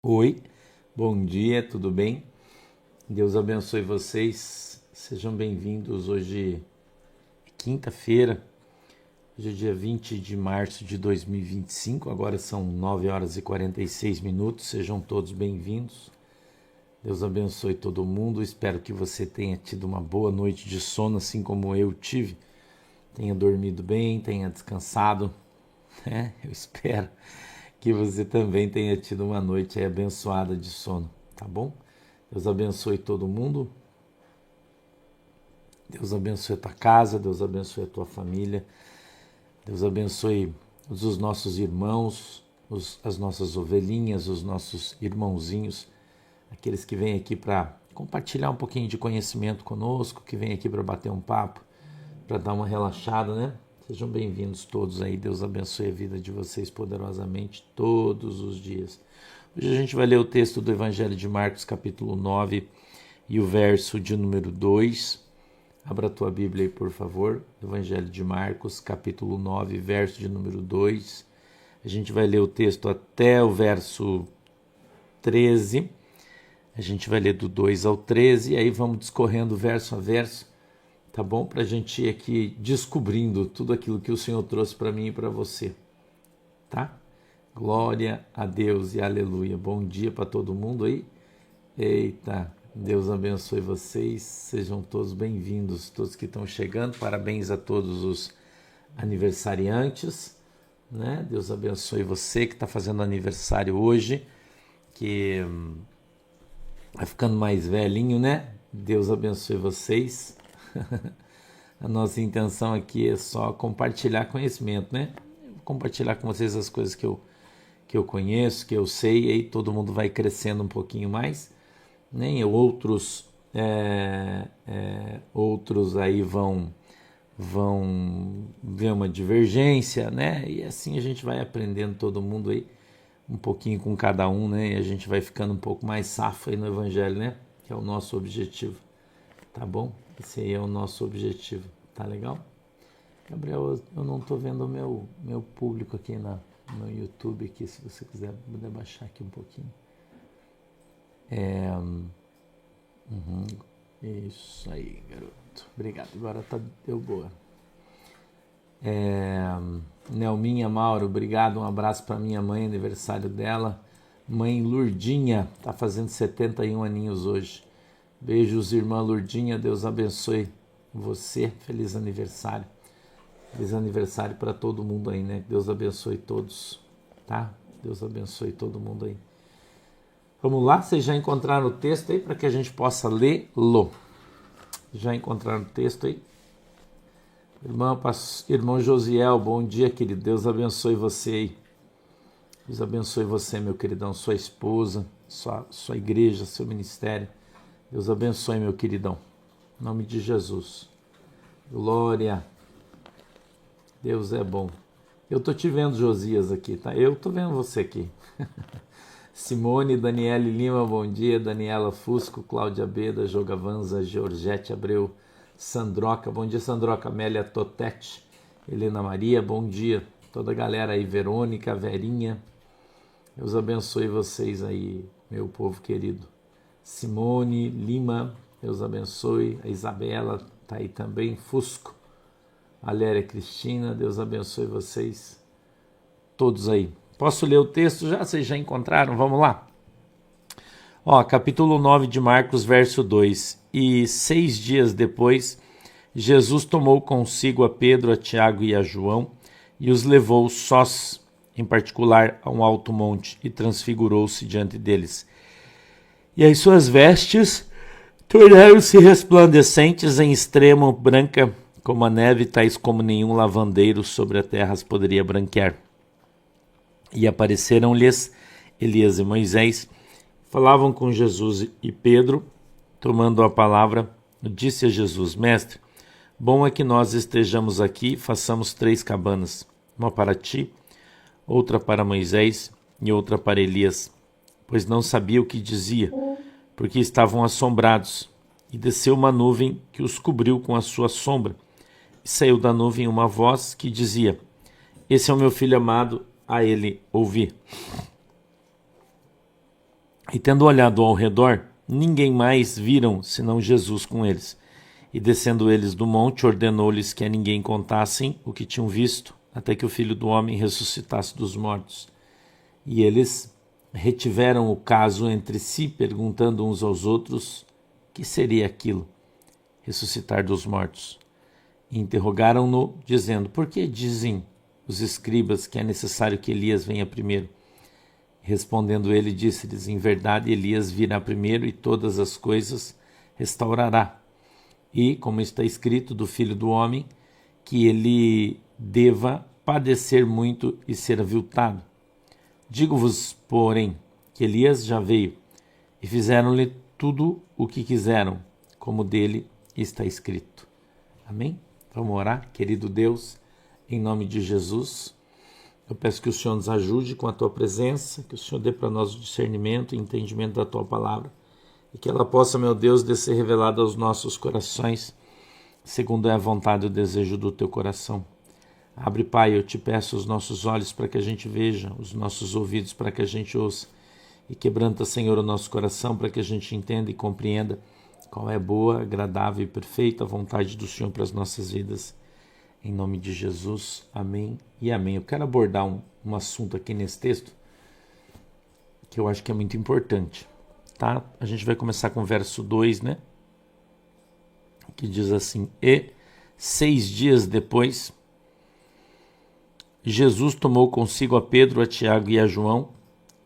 Oi, bom dia, tudo bem? Deus abençoe vocês, sejam bem-vindos. Hoje é quinta-feira, hoje é dia 20 de março de 2025, agora são 9 horas e 46 minutos, sejam todos bem-vindos. Deus abençoe todo mundo, espero que você tenha tido uma boa noite de sono, assim como eu tive, tenha dormido bem, tenha descansado, né? Eu espero que você também tenha tido uma noite aí abençoada de sono, tá bom? Deus abençoe todo mundo. Deus abençoe a tua casa, Deus abençoe a tua família. Deus abençoe os nossos irmãos, as nossas ovelhinhas, os nossos irmãozinhos, aqueles que vêm aqui para compartilhar um pouquinho de conhecimento conosco, que vêm aqui para bater um papo, para dar uma relaxada, né? Sejam bem-vindos todos aí. Deus abençoe a vida de vocês poderosamente todos os dias. Hoje a gente vai ler o texto do Evangelho de Marcos, capítulo 9, e o verso de número 2. Abra a tua Bíblia aí, por favor. Evangelho de Marcos, capítulo 9, verso de número 2. A gente vai ler o texto até o verso 13. A gente vai ler do 2 ao 13 e aí vamos discorrendo verso a verso, tá bom? Para a gente ir aqui descobrindo tudo aquilo que o Senhor trouxe para mim e para você, tá? Glória a Deus e aleluia. Bom dia para todo mundo aí. Eita, Deus abençoe vocês, sejam todos bem-vindos, todos que estão chegando, parabéns a todos os aniversariantes, né? Deus abençoe você que está fazendo aniversário hoje, que vai ficando mais velhinho, né? Deus abençoe vocês. A nossa intenção aqui é só compartilhar conhecimento, né? Compartilhar com vocês as coisas que eu conheço, que eu sei, e aí todo mundo vai crescendo um pouquinho mais. Nem outros aí vão ver uma divergência, né? E assim a gente vai aprendendo todo mundo aí um pouquinho com cada um, né? E a gente vai ficando um pouco mais safo aí no Evangelho, né? Que é o nosso objetivo, tá bom? Esse aí é o nosso objetivo, tá legal? Gabriel, eu não tô vendo o meu público aqui no YouTube aqui, se você quiser puder baixar aqui um pouquinho. Isso aí, garoto. Obrigado. Agora deu boa. Nelminha Mauro, obrigado. Um abraço para minha mãe, aniversário dela. Mãe Lurdinha, tá fazendo 71 aninhos hoje. Beijos, irmã Lurdinha. Deus abençoe você. Feliz aniversário. Feliz aniversário para todo mundo aí, né? Deus abençoe todos, tá? Deus abençoe todo mundo aí. Vamos lá, vocês já encontraram o texto aí para que a gente possa lê-lo? Já encontraram o texto aí? Irmão Josiel, bom dia, querido. Deus abençoe você aí. Deus abençoe você, meu queridão, sua esposa, sua igreja, seu ministério. Deus abençoe, meu queridão. Em nome de Jesus. Glória. Deus é bom. Eu tô te vendo, Josias, aqui, tá? Eu tô vendo você aqui. Simone, Daniele Lima, bom dia. Daniela Fusco, Cláudia Beda, Jogavanza, Georgette Abreu, Sandroca, bom dia, Sandroca. Amélia Totete, Helena Maria, bom dia. Toda a galera aí, Verônica, Verinha. Deus abençoe vocês aí, meu povo querido. Simone Lima, Deus abençoe. A Isabela tá aí também. Fusco, Valéria Cristina, Deus abençoe vocês todos aí. Posso ler o texto já? Vocês já encontraram? Vamos lá. Capítulo 9 de Marcos, verso 2. E 6 dias depois, Jesus tomou consigo a Pedro, a Tiago e a João e os levou sós, em particular, a um alto monte, e transfigurou-se diante deles. E as suas vestes tornaram-se resplandecentes em extremo, branca como a neve, tais como nenhum lavandeiro sobre a terra as poderia branquear. E apareceram-lhes Elias e Moisés, falavam com Jesus, e Pedro, tomando a palavra, disse a Jesus: Mestre, bom é que nós estejamos aqui, façamos 3 cabanas, uma para ti, outra para Moisés e outra para Elias, pois não sabia o que dizia, porque estavam assombrados. E desceu uma nuvem que os cobriu com a sua sombra, e saiu da nuvem uma voz que dizia: Esse é o meu filho amado, a ele ouvi. E tendo olhado ao redor, ninguém mais viram senão Jesus com eles. E descendo eles do monte, ordenou-lhes que a ninguém contassem o que tinham visto, até que o Filho do Homem ressuscitasse dos mortos. E eles retiveram o caso entre si, perguntando uns aos outros que seria aquilo, ressuscitar dos mortos. E interrogaram-no, dizendo: por que dizem os escribas que é necessário que Elias venha primeiro? Respondendo ele, disse-lhes: em verdade, Elias virá primeiro e todas as coisas restaurará. E, como está escrito do Filho do Homem, que ele deva padecer muito e ser aviltado. Digo-vos, porém, que Elias já veio, e fizeram-lhe tudo o que quiseram, como dele está escrito. Amém? Vamos orar, querido Deus, em nome de Jesus. Eu peço que o Senhor nos ajude com a Tua presença, que o Senhor dê para nós o discernimento e entendimento da Tua palavra, e que ela possa, meu Deus, ser revelada aos nossos corações, segundo é a vontade e o desejo do Teu coração. Abre, Pai, eu te peço os nossos olhos para que a gente veja, os nossos ouvidos para que a gente ouça, e quebranta, Senhor, o nosso coração para que a gente entenda e compreenda qual é a boa, agradável e perfeita vontade do Senhor para as nossas vidas. Em nome de Jesus, amém e amém. Eu quero abordar um assunto aqui nesse texto que eu acho que é muito importante, tá? A gente vai começar com o verso 2, né? Que diz assim: e 6 dias depois, Jesus tomou consigo a Pedro, a Tiago e a João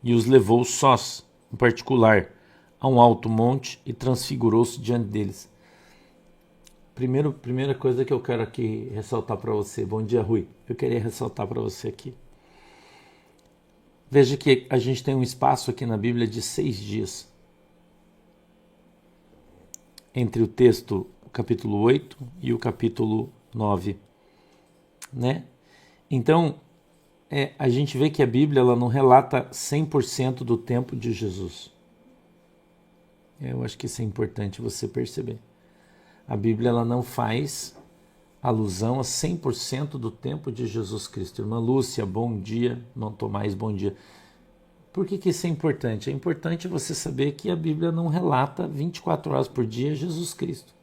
e os levou sós, em particular, a um alto monte e transfigurou-se diante deles. Primeira coisa que eu quero aqui ressaltar para você. Bom dia, Rui. Eu queria ressaltar para você aqui. Veja que a gente tem um espaço aqui na Bíblia de 6 dias. Entre o texto, o capítulo 8 e o capítulo 9. Né? Então, a gente vê que a Bíblia ela não relata 100% do tempo de Jesus. Eu acho que isso é importante você perceber. A Bíblia ela não faz alusão a 100% do tempo de Jesus Cristo. Irmã Lúcia, bom dia. Irmão Tomás, bom dia. Por que isso é importante? É importante você saber que a Bíblia não relata 24 horas por dia Jesus Cristo.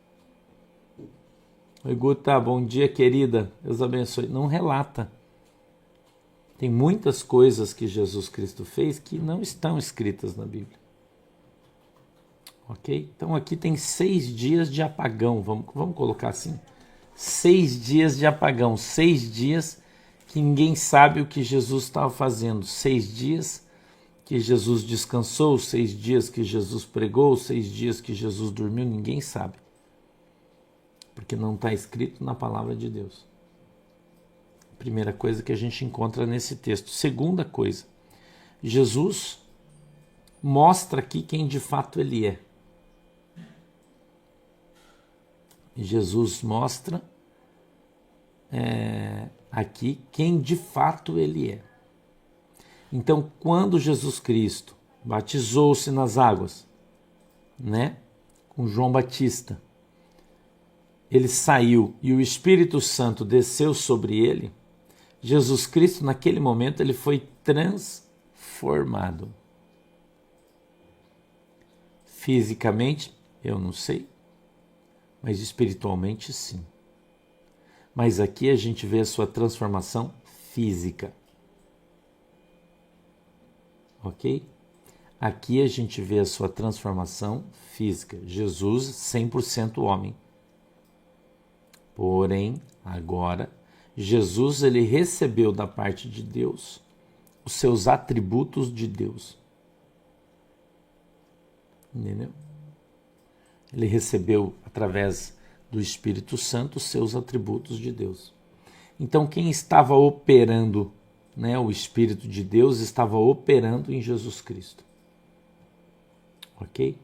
Oi, Guta, bom dia, querida. Deus abençoe. Não relata. Tem muitas coisas que Jesus Cristo fez que não estão escritas na Bíblia. Ok? Então aqui tem 6 dias de apagão, vamos colocar assim. 6 dias de apagão, 6 dias que ninguém sabe o que Jesus estava fazendo. 6 dias que Jesus descansou, 6 dias que Jesus pregou, 6 dias que Jesus dormiu, ninguém sabe. Porque não está escrito na palavra de Deus. Primeira coisa que a gente encontra nesse texto. Segunda coisa, Jesus mostra aqui quem de fato ele é. Jesus mostra aqui quem de fato ele é. Então, quando Jesus Cristo batizou-se nas águas, né, com João Batista, ele saiu e o Espírito Santo desceu sobre ele, Jesus Cristo, naquele momento, ele foi transformado. Fisicamente, eu não sei, mas espiritualmente sim. Mas aqui a gente vê a sua transformação física. Ok? Aqui a gente vê a sua transformação física. Jesus 100% homem. Porém, agora, Jesus ele recebeu da parte de Deus os seus atributos de Deus. Entendeu? Ele recebeu, através do Espírito Santo, os seus atributos de Deus. Então, quem estava operando, né, o Espírito de Deus estava operando em Jesus Cristo. Ok?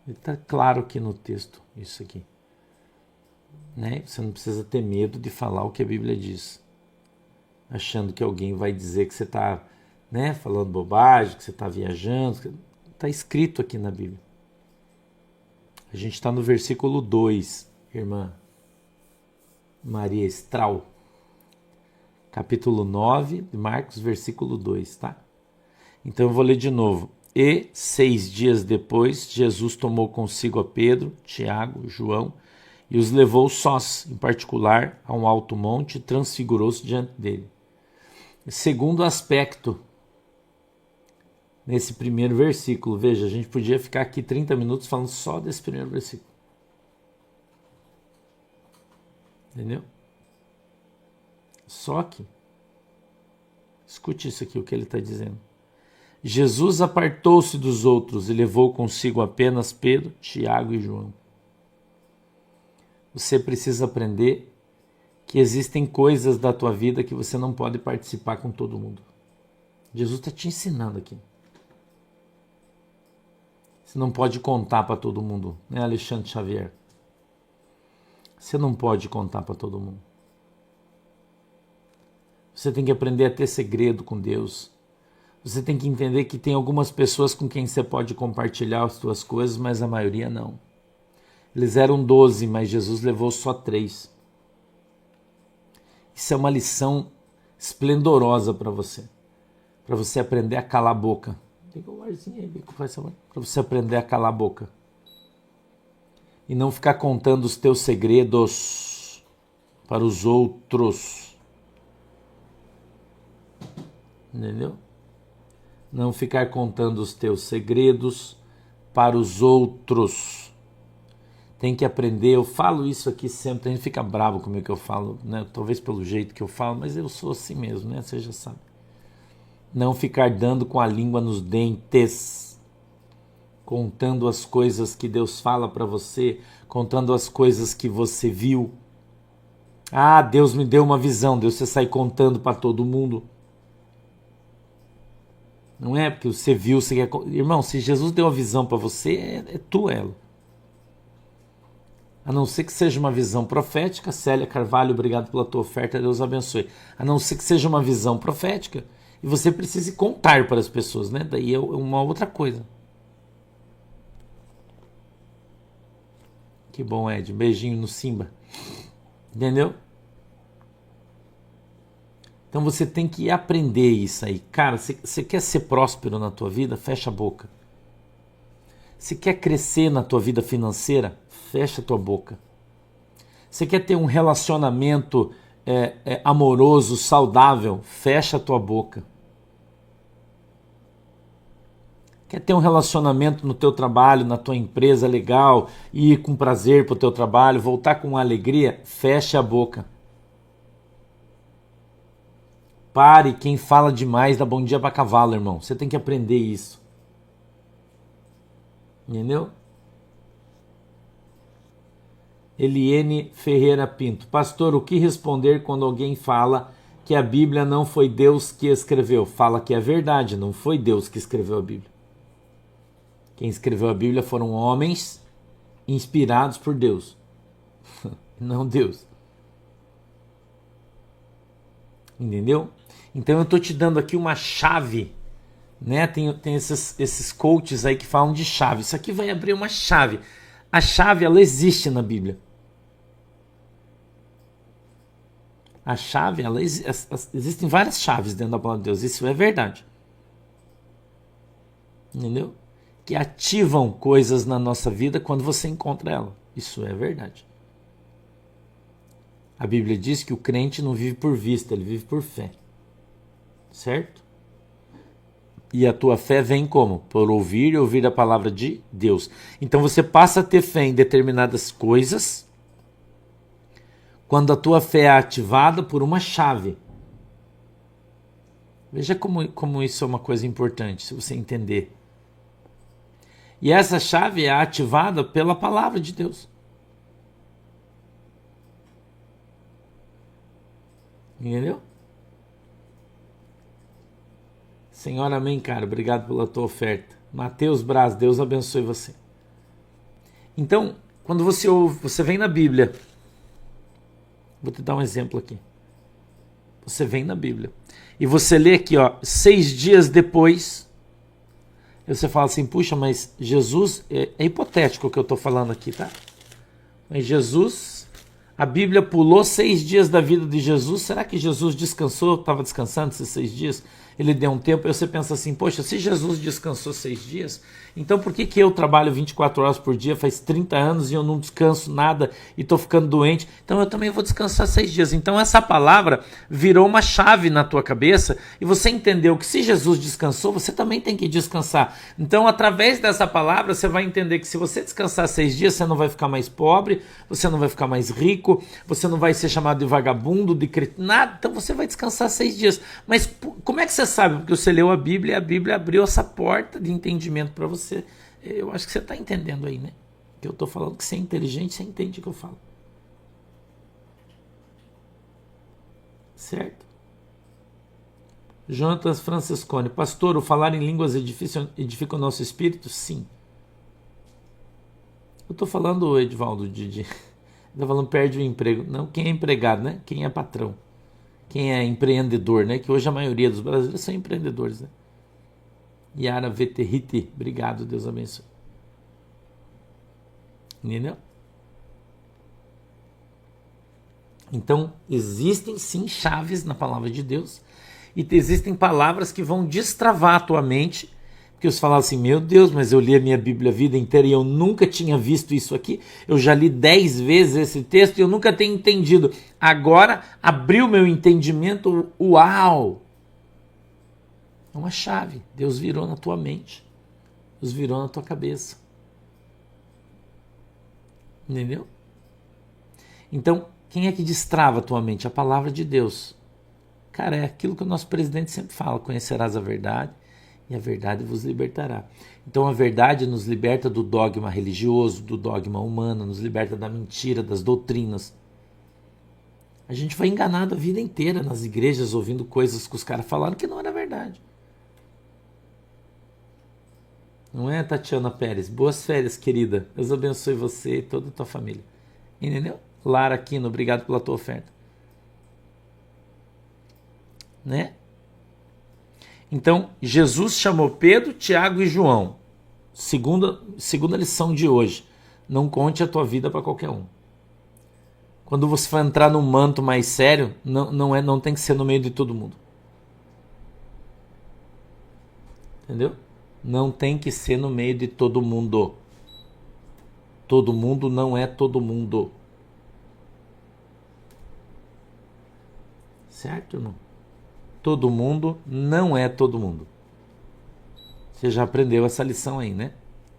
Está claro aqui no texto, isso aqui. Né? Você não precisa ter medo de falar o que a Bíblia diz. Achando que alguém vai dizer que você está, né, falando bobagem, que você está viajando. Está escrito aqui na Bíblia. A gente está no versículo 2, irmã Maria Estral. Capítulo 9 de Marcos, versículo 2, tá? Então eu vou ler de novo. E 6 dias depois, Jesus tomou consigo a Pedro, Tiago, João e os levou sós, em particular, a um alto monte e transfigurou-se diante dele. Segundo aspecto, nesse primeiro versículo, veja, a gente podia ficar aqui 30 minutos falando só desse primeiro versículo. Entendeu? Só que, escute isso aqui, o que ele está dizendo. Jesus apartou-se dos outros e levou consigo apenas Pedro, Tiago e João. Você precisa aprender que existem coisas da tua vida que você não pode participar com todo mundo. Jesus está te ensinando aqui. Você não pode contar para todo mundo, né, Alexandre Xavier? Você não pode contar para todo mundo. Você tem que aprender a ter segredo com Deus. Você tem que entender que tem algumas pessoas com quem você pode compartilhar as suas coisas, mas a maioria não. Eles eram 12, mas Jesus levou só 3. Isso é uma lição esplendorosa para você aprender a calar a boca. Para você aprender a calar a boca. E não ficar contando os teus segredos para os outros. Entendeu? Não ficar contando os teus segredos para os outros. Tem que aprender, eu falo isso aqui sempre, a gente fica bravo comigo que eu falo, né? Talvez pelo jeito que eu falo, mas eu sou assim mesmo, né? Você já sabe. Não ficar dando com a língua nos dentes, contando as coisas que Deus fala para você, contando as coisas que você viu. Ah, Deus me deu uma visão, Deus você sai contando para todo mundo. Não é porque você viu, você quer... Irmão, se Jesus deu a visão para você, é tu ela. A não ser que seja uma visão profética, Célia Carvalho, obrigado pela tua oferta, Deus abençoe. A não ser que seja uma visão profética e você precise contar para as pessoas, né? Daí é uma outra coisa. Que bom, Ed. Beijinho no Simba. Entendeu? Então você tem que aprender isso aí. Cara, você quer ser próspero na tua vida? Fecha a boca. Se quer crescer na tua vida financeira? Fecha a tua boca. Você quer ter um relacionamento amoroso, saudável? Fecha a tua boca. Quer ter um relacionamento no teu trabalho, na tua empresa legal, ir com prazer para o teu trabalho, voltar com alegria? Fecha a boca. Pare, quem fala demais dá bom dia para cavalo, irmão. Você tem que aprender isso. Entendeu? Eliene Ferreira Pinto. Pastor, o que responder quando alguém fala que a Bíblia não foi Deus que escreveu? Fala que é verdade, não foi Deus que escreveu a Bíblia. Quem escreveu a Bíblia foram homens inspirados por Deus. Não Deus. Entendeu? Então eu estou te dando aqui uma chave, né? Tem esses coaches aí que falam de chave. Isso aqui vai abrir uma chave. A chave, ela existe na Bíblia. A chave, existem várias chaves dentro da palavra de Deus. Isso é verdade. Entendeu? Que ativam coisas na nossa vida quando você encontra ela. Isso é verdade. A Bíblia diz que o crente não vive por vista, ele vive por fé. Certo? E a tua fé vem como? Por ouvir e ouvir a palavra de Deus. Então você passa a ter fé em determinadas coisas quando a tua fé é ativada por uma chave. Veja como isso é uma coisa importante, se você entender. E essa chave é ativada pela palavra de Deus. Entendeu? Senhora, amém, cara. Obrigado pela tua oferta. Mateus Braz, Deus abençoe você. Então, quando você ouve, você vem na Bíblia. Vou te dar um exemplo aqui. Você vem na Bíblia. E você lê aqui, 6 dias depois. E você fala assim, puxa, mas Jesus... É hipotético o que eu estou falando aqui, tá? Mas Jesus... A Bíblia pulou 6 dias da vida de Jesus. Será que Jesus descansou? Estava descansando esses 6 dias? ele deu um tempo, aí você pensa assim, poxa, se Jesus descansou 6 dias, então por que eu trabalho 24 horas por dia, faz 30 anos e eu não descanso nada e estou ficando doente? Então eu também vou descansar 6 dias. Então essa palavra virou uma chave na tua cabeça e você entendeu que se Jesus descansou, você também tem que descansar. Então através dessa palavra você vai entender que se você descansar 6 dias, você não vai ficar mais pobre, você não vai ficar mais rico, você não vai ser chamado de vagabundo, de cretino, nada. Então você vai descansar 6 dias. Mas como é que você sabe? Porque você leu a Bíblia e a Bíblia abriu essa porta de entendimento para você. Eu acho que você está entendendo aí, né? Que eu estou falando que você é inteligente, você entende o que eu falo. Certo? Jonatas Francescone, pastor, o falar em línguas edifica o nosso espírito? Sim. Eu estou falando, Edvaldo, estou falando perde o emprego. Não, quem é empregado, né? Quem é patrão. Quem é empreendedor, né? Que hoje a maioria dos brasileiros são empreendedores, né? Yara Veterrite, obrigado, Deus abençoe. Entendeu? Então, existem sim chaves na palavra de Deus e existem palavras que vão destravar a tua mente, porque você fala assim, meu Deus, mas eu li a minha Bíblia a vida inteira e eu nunca tinha visto isso aqui, eu já li 10 vezes esse texto e eu nunca tenho entendido. Agora, abriu meu entendimento, uau! É uma chave, Deus virou na tua mente, Deus virou na tua cabeça. Entendeu? Então, quem é que destrava a tua mente? A palavra de Deus. Cara, é aquilo que o nosso presidente sempre fala, conhecerás a verdade e a verdade vos libertará. Então a verdade nos liberta do dogma religioso, do dogma humano, nos liberta da mentira, das doutrinas. A gente foi enganado a vida inteira nas igrejas ouvindo coisas que os caras falaram que não era verdade. Não é, Tatiana Pérez? Boas férias, querida. Deus abençoe você e toda a tua família. Entendeu? Lara Aquino, obrigado pela tua oferta. Né? Então, Jesus chamou Pedro, Tiago e João. Segunda lição de hoje. Não conte a tua vida para qualquer um. Quando você for entrar num manto mais sério, não tem que ser no meio de todo mundo. Entendeu? Não tem que ser no meio de todo mundo. Todo mundo não é todo mundo. Certo, irmão? Todo mundo não é todo mundo. Você já aprendeu essa lição aí, né?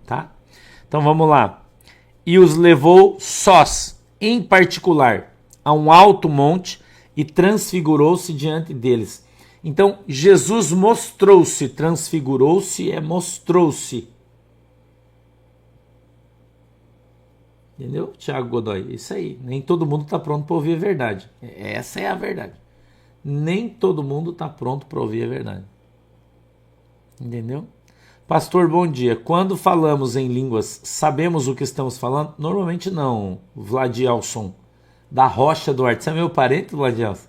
Tá? Então vamos lá. E os levou sós, em particular, a um alto monte e transfigurou-se diante deles. Então, Jesus mostrou-se, transfigurou-se, mostrou-se. Entendeu, Tiago Godoy? Isso aí. Nem todo mundo está pronto para ouvir a verdade. Essa é a verdade. Nem todo mundo está pronto para ouvir a verdade. Entendeu? Pastor, bom dia. Quando falamos em línguas, sabemos o que estamos falando? Normalmente não, Vladielson. Da Rocha Duarte. Você é meu parente, Vladielson?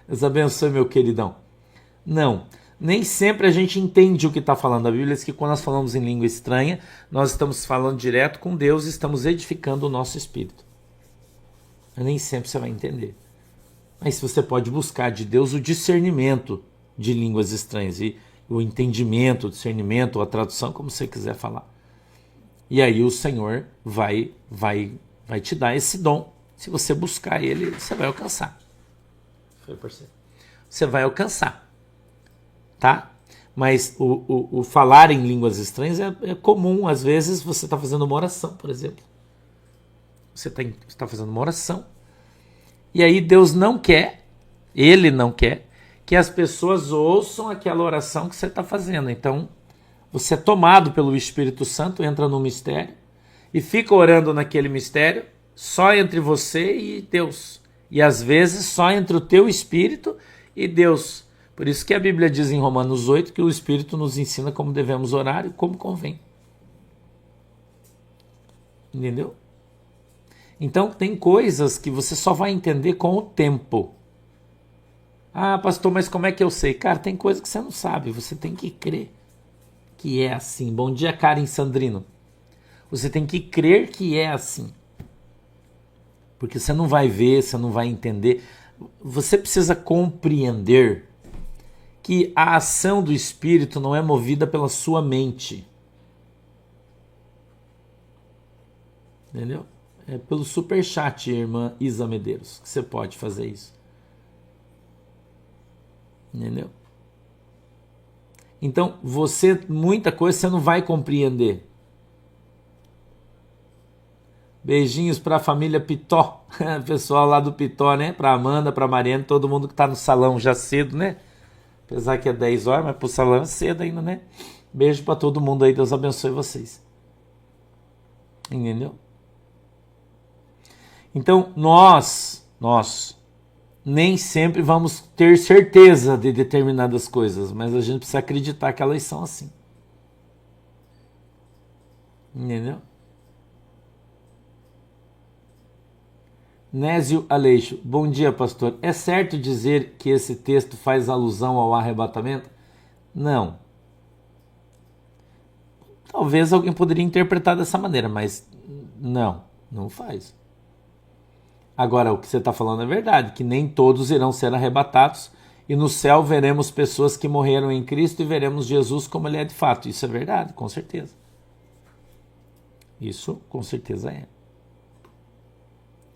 Deus abençoe, meu queridão. Não, nem sempre a gente entende o que está falando. A Bíblia diz que quando nós falamos em língua estranha, nós estamos falando direto com Deus e estamos edificando o nosso espírito. Nem sempre você vai entender. Mas você pode buscar de Deus o discernimento de línguas estranhas e o entendimento, o discernimento, ou a tradução, como você quiser falar. E aí o Senhor vai te dar esse dom. Se você buscar ele, você vai alcançar. Foi, parceiro? Você vai alcançar. Tá? Mas o falar em línguas estranhas é comum. Às vezes você está fazendo uma oração, por exemplo. Você está fazendo uma oração. E aí Deus não quer, Ele não quer, que as pessoas ouçam aquela oração que você está fazendo. Então, você é tomado pelo Espírito Santo, entra no mistério e fica orando naquele mistério só entre você e Deus. E às vezes só entre o teu Espírito e Deus. Por isso que a Bíblia diz em Romanos 8 que o Espírito nos ensina como devemos orar e como convém. Entendeu? Então tem coisas que você só vai entender com o tempo. Ah, pastor, mas como é que eu sei? Cara, tem coisa que você não sabe, você tem que crer que é assim. Bom dia, Karen Sandrino. Você tem que crer que é assim. Porque você não vai ver, você não vai entender. Você precisa compreender que a ação do Espírito não é movida pela sua mente. Entendeu? É pelo superchat, irmã Isa Medeiros, que você pode fazer isso. Entendeu? Então, muita coisa você não vai compreender. Beijinhos para a família Pitó, pessoal lá do Pitó, né? Para Amanda, para Mariana, todo mundo que tá no salão já cedo, né? Apesar que é 10 horas, mas pro salão é cedo ainda, né? Beijo para todo mundo aí, Deus abençoe vocês. Entendeu? Então, nós nem sempre vamos ter certeza de determinadas coisas, mas a gente precisa acreditar que elas são assim. Entendeu? Nésio Aleixo, bom dia, pastor. É certo dizer que esse texto faz alusão ao arrebatamento? Não. Talvez alguém poderia interpretar dessa maneira, mas não faz. Agora, o que você está falando é verdade, que nem todos irão ser arrebatados e no céu veremos pessoas que morreram em Cristo e veremos Jesus como ele é de fato. Isso é verdade, com certeza. Isso, com certeza é.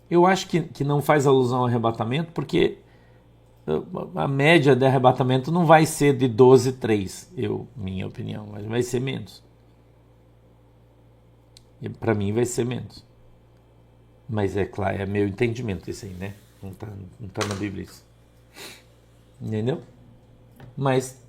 Eu acho que não faz alusão ao arrebatamento porque a média de arrebatamento não vai ser de 12,3, minha opinião, mas vai ser menos. Para mim vai ser menos. Mas é claro, é meu entendimento isso aí, né? Não tá na Bíblia isso. Entendeu? Mas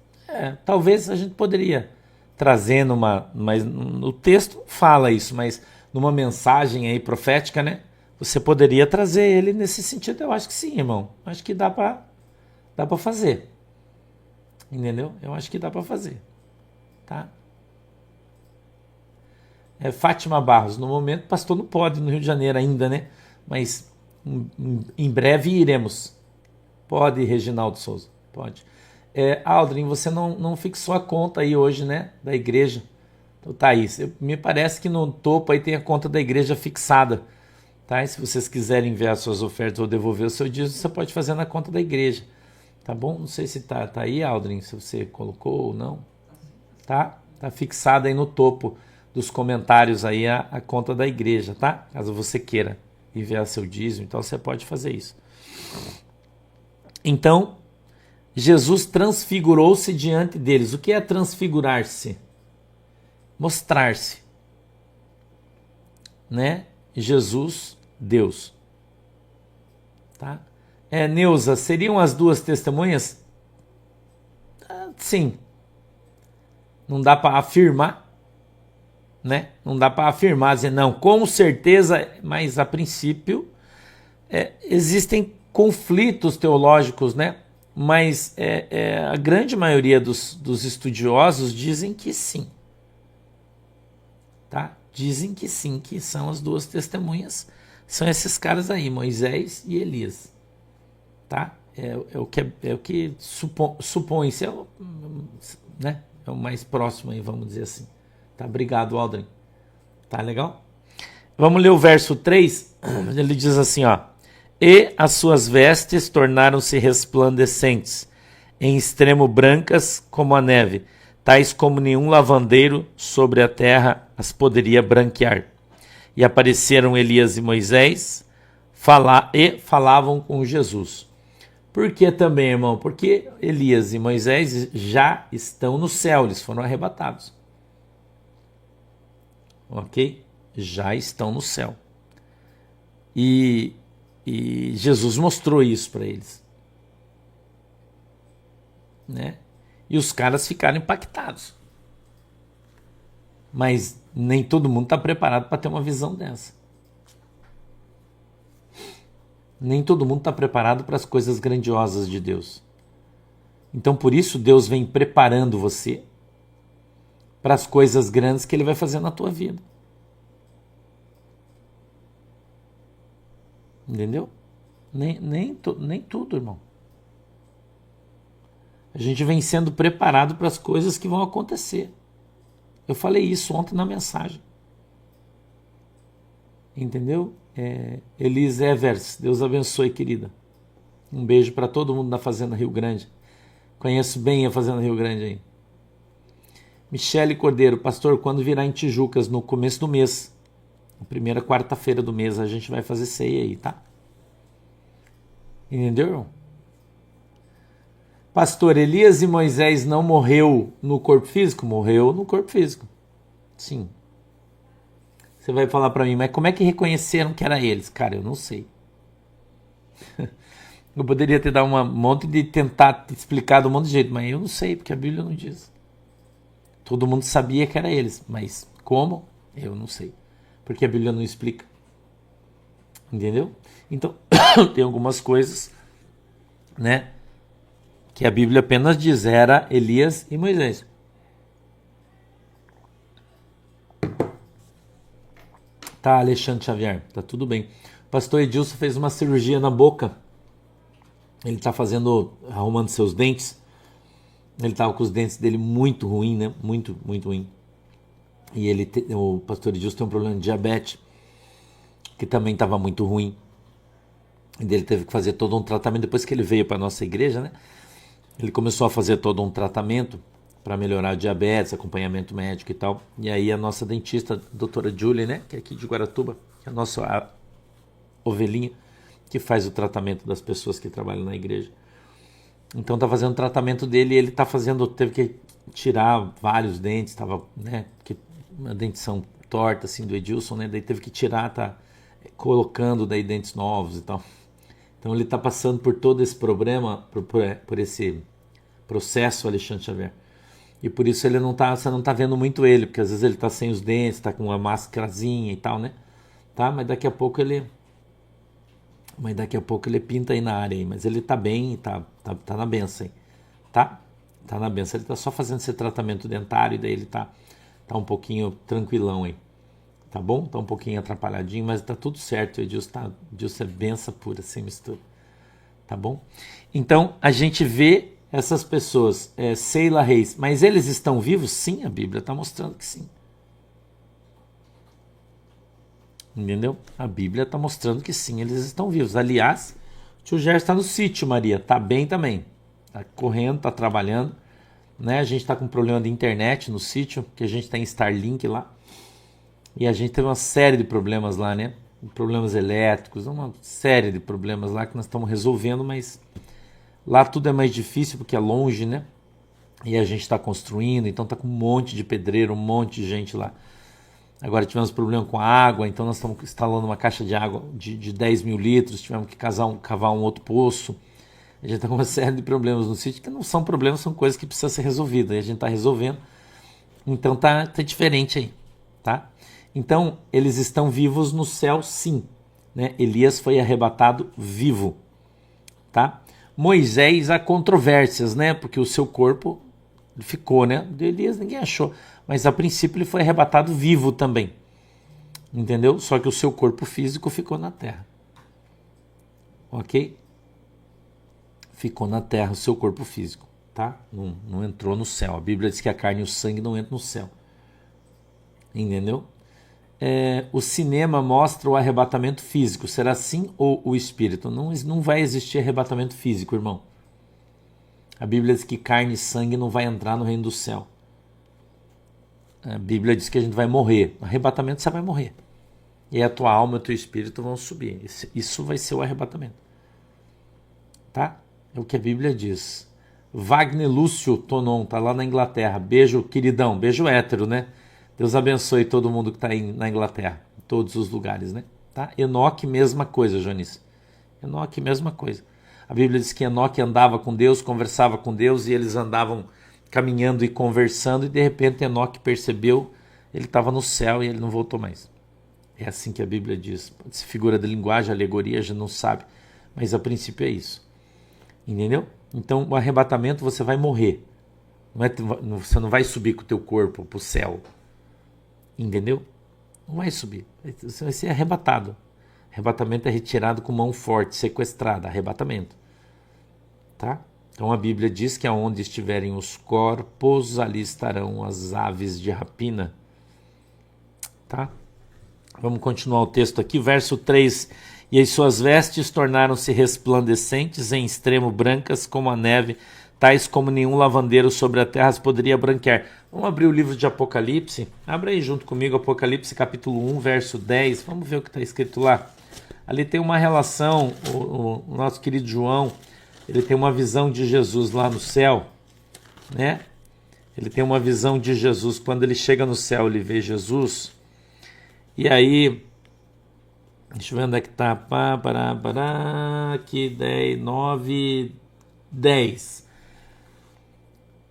talvez a gente poderia trazer mas o texto fala isso, mas numa mensagem aí profética, né? Você poderia trazer ele nesse sentido. Eu acho que sim, irmão. Acho que dá para fazer. Entendeu? Eu acho que dá para fazer. Tá? Fátima Barros, no momento pastor não pode no Rio de Janeiro ainda, né? Mas em breve iremos. Pode, Reginaldo Souza, pode. Aldrin, você não fixou a conta aí hoje, né? Da igreja. Então, Thaís, me parece que no topo aí tem a conta da igreja fixada. Tá? E se vocês quiserem enviar suas ofertas ou devolver o seu dízimo, você pode fazer na conta da igreja. Tá bom? Não sei se tá aí, Aldrin, se você colocou ou não. Tá? Tá fixada aí no topo dos comentários aí a conta da igreja, tá? Caso você queira enviar seu dízimo, então você pode fazer isso. Então, Jesus transfigurou-se diante deles. O que é transfigurar-se? Mostrar-se. Né? Jesus, Deus. Tá? Neuza, seriam as duas testemunhas? Sim. Não dá para afirmar, né? Não dá para afirmar, dizer não, com certeza, mas a princípio existem conflitos teológicos, né? Mas a grande maioria dos estudiosos dizem que sim. Tá? Dizem que sim, que são as duas testemunhas. São esses caras aí, Moisés e Elias. Tá? É o que supõe-se, né? É o mais próximo aí, vamos dizer assim. Tá? Obrigado, Aldrin. Tá legal? Vamos ler o verso 3. Ele diz assim, ó. E as suas vestes tornaram-se resplandecentes, em extremo brancas como a neve, tais como nenhum lavandeiro sobre a terra as poderia branquear. E apareceram Elias e Moisés falavam com Jesus. Por que também, irmão? Porque Elias e Moisés já estão no céu, eles foram arrebatados. Ok? Já estão no céu. E Jesus mostrou isso para eles. Né? E os caras ficaram impactados. Mas nem todo mundo está preparado para ter uma visão dessa. Nem todo mundo está preparado para as coisas grandiosas de Deus. Então, por isso, Deus vem preparando você para as coisas grandes que Ele vai fazer na tua vida. Entendeu? Nem tudo, irmão. A gente vem sendo preparado para as coisas que vão acontecer. Eu falei isso ontem na mensagem. Entendeu? Elise Evers, Deus abençoe, querida. Um beijo para todo mundo da Fazenda Rio Grande. Conheço bem a Fazenda Rio Grande aí. Michele Cordeiro, pastor, quando virá em Tijucas, no começo do mês, na primeira quarta-feira do mês, a gente vai fazer ceia aí, tá? Entendeu? Pastor, Elias e Moisés não morreu no corpo físico? Morreu no corpo físico. Sim. Você vai falar para mim, mas como é que reconheceram que era eles? Cara, eu não sei. Eu poderia ter dado um monte de tentar explicar de um monte de jeito, mas eu não sei, porque a Bíblia não diz. Todo mundo sabia que era eles, mas como? Eu não sei. Porque a Bíblia não explica. Entendeu? Então, tem algumas coisas, né, que a Bíblia apenas diz, era Elias e Moisés. Tá, Alexandre Xavier, tá tudo bem. O pastor Edilson fez uma cirurgia na boca. Ele tá arrumando seus dentes. Ele tava com os dentes dele muito ruim, né? Muito, muito ruim. E o pastor Edilson tem um problema de diabetes, que também estava muito ruim. E ele teve que fazer todo um tratamento. Depois que ele veio para nossa igreja, né? Ele começou a fazer todo um tratamento para melhorar a diabetes, acompanhamento médico e tal. E aí a nossa dentista, a doutora Julie, né? Que é aqui de Guaratuba, que é a nossa ovelhinha, que faz o tratamento das pessoas que trabalham na igreja. Então tá fazendo o tratamento dele e ele teve que tirar vários dentes, tava, né, uma dentição torta assim do Edilson, né? Daí teve que tirar, tá colocando daí dentes novos e tal. Então ele tá passando por todo esse problema, por esse processo, Alexandre Xavier. E por isso você não tá vendo muito ele, porque às vezes ele tá sem os dentes, tá com uma máscarazinha e tal, né? Tá? Mas daqui a pouco ele pinta aí na área aí, mas ele tá bem, tá na benção aí, tá? Tá na benção. Ele tá só fazendo esse tratamento dentário e daí ele tá um pouquinho tranquilão aí, tá bom? Tá um pouquinho atrapalhadinho, mas tá tudo certo. Edilson é benção pura, sem mistura, tá bom? Então a gente vê essas pessoas, Sheila Reis, mas eles estão vivos? Sim, a Bíblia tá mostrando que sim. Entendeu? A Bíblia está mostrando que sim, eles estão vivos. Aliás, o tio Gerson está no sítio, Maria. Tá bem também. Tá correndo, tá trabalhando. Né? A gente está com um problema de internet no sítio, que a gente tem Starlink lá. E a gente teve uma série de problemas lá, né? Problemas elétricos, uma série de problemas lá que nós estamos resolvendo, mas lá tudo é mais difícil porque é longe, né? E a gente está construindo, então tá com um monte de pedreiro, um monte de gente lá. Agora tivemos problema com a água, então nós estamos instalando uma caixa de água de 10 mil litros, tivemos que cavar um outro poço. A gente está com uma série de problemas no sítio, que não são problemas, são coisas que precisam ser resolvidas. E a gente está resolvendo. Então tá diferente aí, tá? Então, eles estão vivos no céu, sim. Né? Elias foi arrebatado vivo, tá? Moisés, há controvérsias, né? Porque o seu corpo ficou, né? De Elias ninguém achou. Mas a princípio ele foi arrebatado vivo também. Entendeu? Só que o seu corpo físico ficou na terra. Ok? Ficou na terra o seu corpo físico, tá? Não entrou no céu. A Bíblia diz que a carne e o sangue não entram no céu. Entendeu? O cinema mostra o arrebatamento físico. Será assim ou o espírito? Não vai existir arrebatamento físico, irmão. A Bíblia diz que carne e sangue não vai entrar no reino do céu. A Bíblia diz que a gente vai morrer. No arrebatamento você vai morrer. E a tua alma e o teu espírito vão subir. Isso vai ser o arrebatamento. Tá? É o que a Bíblia diz. Wagner Lúcio Tonon, tá lá na Inglaterra. Beijo, queridão. Beijo hétero, né? Deus abençoe todo mundo que está aí na Inglaterra. Em todos os lugares, né? Tá? Enoque, mesma coisa, Janice. Enoque, mesma coisa. A Bíblia diz que Enoque andava com Deus, conversava com Deus e eles andavam caminhando e conversando e de repente Enoque percebeu, ele estava no céu e ele não voltou mais. É assim que a Bíblia diz. Pode ser figura de linguagem, alegoria, a gente não sabe, mas a princípio é isso. Entendeu? Então o arrebatamento você vai morrer. Você não vai subir com o teu corpo para o céu. Entendeu? Não vai subir. Você vai ser arrebatado. Arrebatamento é retirado com mão forte, sequestrada, arrebatamento. Tá? Então a Bíblia diz que aonde estiverem os corpos, ali estarão as aves de rapina. Tá? Vamos continuar o texto aqui, verso 3. E as suas vestes tornaram-se resplandecentes, em extremo brancas como a neve, tais como nenhum lavandeiro sobre a terra as poderia branquear. Vamos abrir o livro de Apocalipse? Abra aí junto comigo, Apocalipse capítulo 1, verso 10. Vamos ver o que está escrito lá. Ali tem uma relação, o nosso querido João, ele tem uma visão de Jesus lá no céu, né? Ele tem uma visão de Jesus. Quando ele chega no céu, ele vê Jesus. E aí, deixa eu ver onde é que está. Aqui, 10, 9, 10.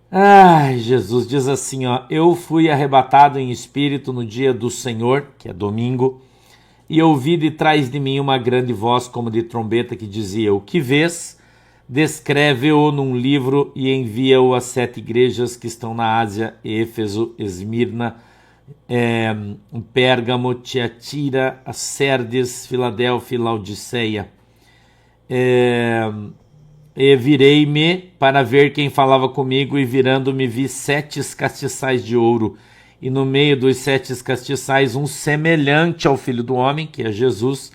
Ai, Jesus diz assim, ó: eu fui arrebatado em espírito no dia do Senhor, que é domingo, e ouvi de trás de mim uma grande voz como de trombeta que dizia: o que vês? Descreve-o num livro e envia-o às 7 igrejas que estão na Ásia: Éfeso, Esmirna, Pérgamo, Tiatira, Sardes, Filadélfia e Laodiceia. E virei-me para ver quem falava comigo, e virando-me vi 7 castiçais de ouro, e no meio dos 7 castiçais um semelhante ao Filho do Homem, que é Jesus,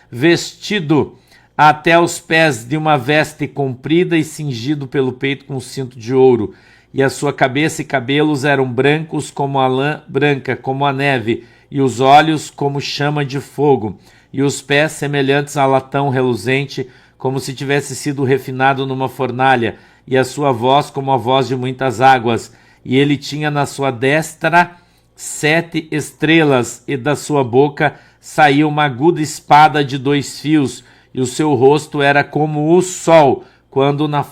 vestido até os pés de uma veste comprida e cingido pelo peito com um cinto de ouro, e a sua cabeça e cabelos eram brancos como a lã branca, como a neve, e os olhos como chama de fogo, e os pés semelhantes a latão reluzente, como se tivesse sido refinado numa fornalha, e a sua voz como a voz de muitas águas. E ele tinha na sua destra 7 estrelas, e da sua boca saía uma aguda espada de 2 fios, e o seu rosto era como o sol, quando na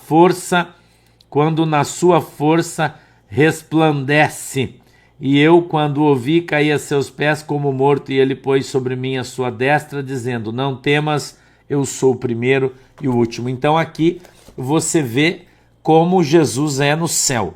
sua força resplandece. E eu, quando o vi, caí a seus pés como morto, e ele pôs sobre mim a sua destra, dizendo: não temas, eu sou o primeiro e o último. Então aqui você vê como Jesus é no céu.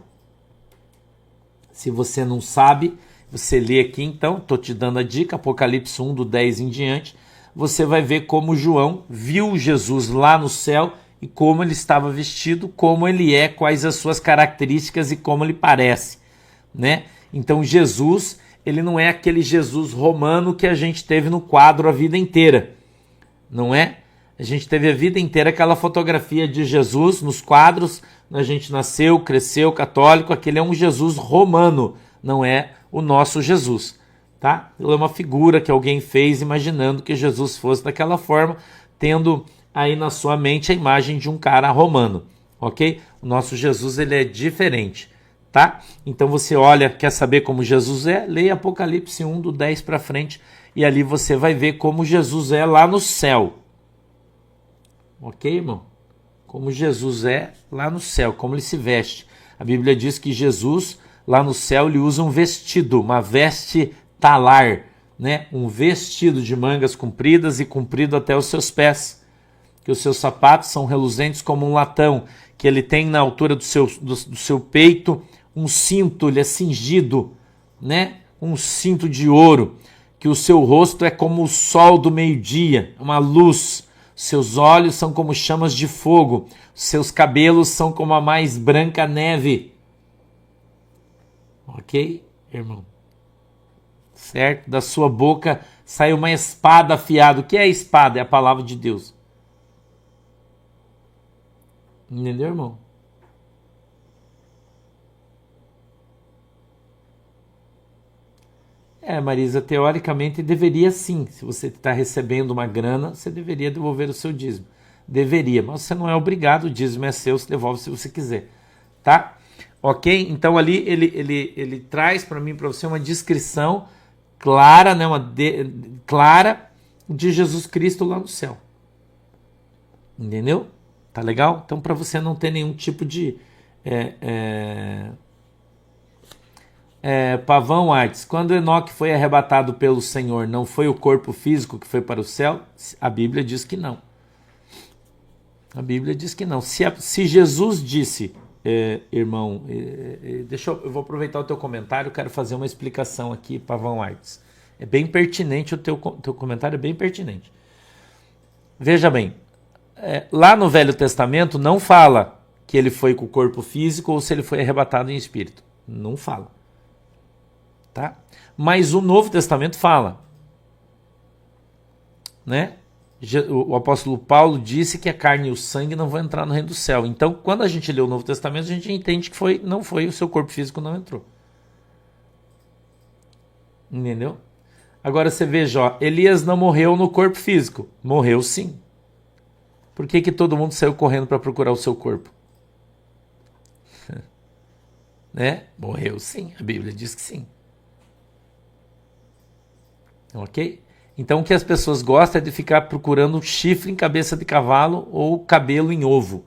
Se você não sabe, você lê aqui então, estou te dando a dica, Apocalipse 1, do 10 em diante, você vai ver como João viu Jesus lá no céu e como ele estava vestido, como ele é, quais as suas características e como ele parece, né? Então Jesus, ele não é aquele Jesus romano que a gente teve no quadro a vida inteira, não é? A gente teve a vida inteira aquela fotografia de Jesus nos quadros, a gente nasceu, cresceu católico, aquele é um Jesus romano, não é o nosso Jesus, tá? Ele é uma figura que alguém fez imaginando que Jesus fosse daquela forma, tendo aí na sua mente a imagem de um cara romano, ok? O nosso Jesus, ele é diferente, tá? Então você olha, quer saber como Jesus é? Leia Apocalipse 1, do 10 para frente, e ali você vai ver como Jesus é lá no céu. Ok, irmão? Como Jesus é lá no céu, como ele se veste. A Bíblia diz que Jesus, lá no céu, ele usa um vestido, uma veste talar, né? Um vestido de mangas compridas e comprido até os seus pés. Que os seus sapatos são reluzentes como um latão, que ele tem na altura do seu peito um cinto, ele é cingido, né? Um cinto de ouro, que o seu rosto é como o sol do meio-dia, uma luz. Seus olhos são como chamas de fogo, seus cabelos são como a mais branca neve. Ok, irmão? Certo? Da sua boca sai uma espada afiada. O que é a espada? É a palavra de Deus. Entendeu, irmão? Marisa, teoricamente deveria sim. Se você está recebendo uma grana, você deveria devolver o seu dízimo. Deveria, mas você não é obrigado, o dízimo é seu, você devolve se você quiser. Tá? Ok? Então ali ele traz para mim, para você, uma descrição clara, né? Clara de Jesus Cristo lá no céu. Entendeu? Tá legal? Então, para você não ter nenhum tipo de... Pavão Artes, quando Enoque foi arrebatado pelo Senhor, não foi o corpo físico que foi para o céu? A Bíblia diz que não. A Bíblia diz que não. Se Jesus disse, irmão, eu vou aproveitar o teu comentário, eu quero fazer uma explicação aqui, Pavão Artes. É bem pertinente, o teu comentário é bem pertinente. Veja bem, lá no Velho Testamento não fala que ele foi com o corpo físico ou se ele foi arrebatado em espírito. Não fala. Tá? Mas o Novo Testamento fala, né? O apóstolo Paulo disse que a carne e o sangue não vão entrar no reino do céu. Então, quando a gente lê o Novo Testamento, a gente entende que não foi o seu corpo físico não entrou. Entendeu? Agora você veja, ó, Elias não morreu no corpo físico. Morreu sim. Por que todo mundo saiu correndo para procurar o seu corpo? Né? Morreu sim. A Bíblia diz que sim. Ok? Então o que as pessoas gostam é de ficar procurando chifre em cabeça de cavalo ou cabelo em ovo.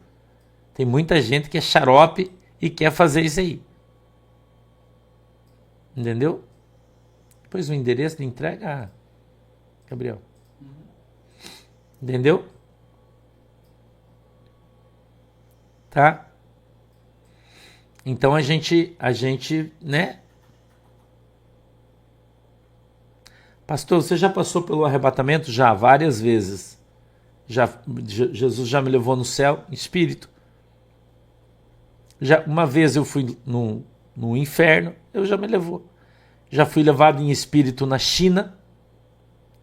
Tem muita gente que é xarope e quer fazer isso aí. Entendeu? Depois o endereço de entrega, Gabriel. Entendeu? Tá? Então a gente, né? Pastor, você já passou pelo arrebatamento? Já, várias vezes. Jesus já me levou no céu em espírito. Uma vez eu fui no inferno, eu já me levou. Já fui levado em espírito na China.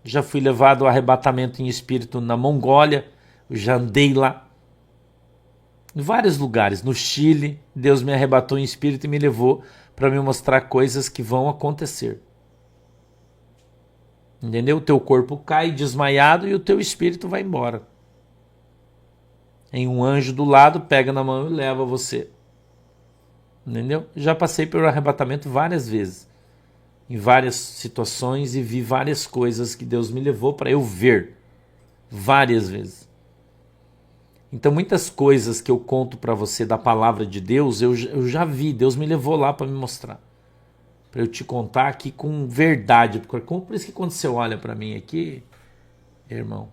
Já fui levado ao arrebatamento em espírito na Mongólia. Eu já andei lá. Em vários lugares. No Chile, Deus me arrebatou em espírito e me levou para me mostrar coisas que vão acontecer. Entendeu? O teu corpo cai desmaiado e o teu espírito vai embora. Em um anjo do lado, pega na mão e leva você. Entendeu? Já passei pelo arrebatamento várias vezes. Em várias situações e vi várias coisas que Deus me levou para eu ver. Várias vezes. Então muitas coisas que eu conto para você da palavra de Deus, eu já vi. Deus me levou lá para me mostrar. Para eu te contar aqui com verdade. Por isso que quando você olha para mim aqui, irmão,